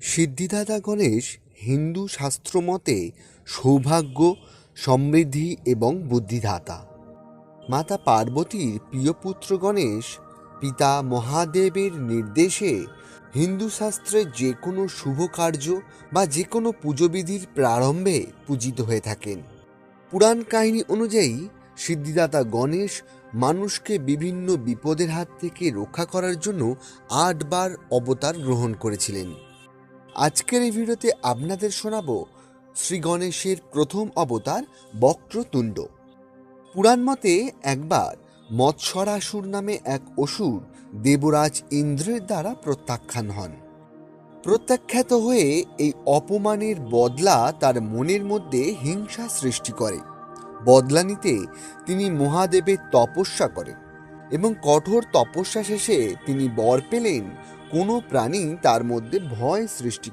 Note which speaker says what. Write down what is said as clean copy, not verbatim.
Speaker 1: সিদ্ধিদাতা গণেশ হিন্দু শাস্ত্রমতে সৌভাগ্য, সমৃদ্ধি এবং বুদ্ধিদাতা। মাতা পার্বতীর প্রিয় পুত্র গণেশ পিতা মহাদেবের নির্দেশে হিন্দু শাস্ত্রে যে কোনো শুভ কার্য বা যে কোনো পুজোবিধির প্রারম্ভে পূজিত হয়ে থাকেন। পুরাণ কাহিনী অনুযায়ী সিদ্ধিদাতা গণেশ মানুষকে বিভিন্ন বিপদের হাত থেকে রক্ষা করার জন্য 8বার অবতার গ্রহণ করেছিলেন। আজকের এই ভিডিওতে আপনাদের শোনাবো শ্রী গণেশের প্রথম অবতার বক্রতুণ্ড। পুরাণ মতে একবার মৎসরাসুর নামে এক অসুর দেবরাজ ইন্দ্রের দ্বারা প্রত্যাখ্যান হন। প্রত্যাখ্যাত হয়ে এই অপমানের বদলা তার মনের মধ্যে হিংসা সৃষ্টি করে। বদলা নিতে তিনি মহাদেবের তপস্যা করেন এবং কঠোর তপস্যা শেষে তিনি বর পেলেন কোনো প্রাণী তার মধ্যে ভয় সৃষ্টি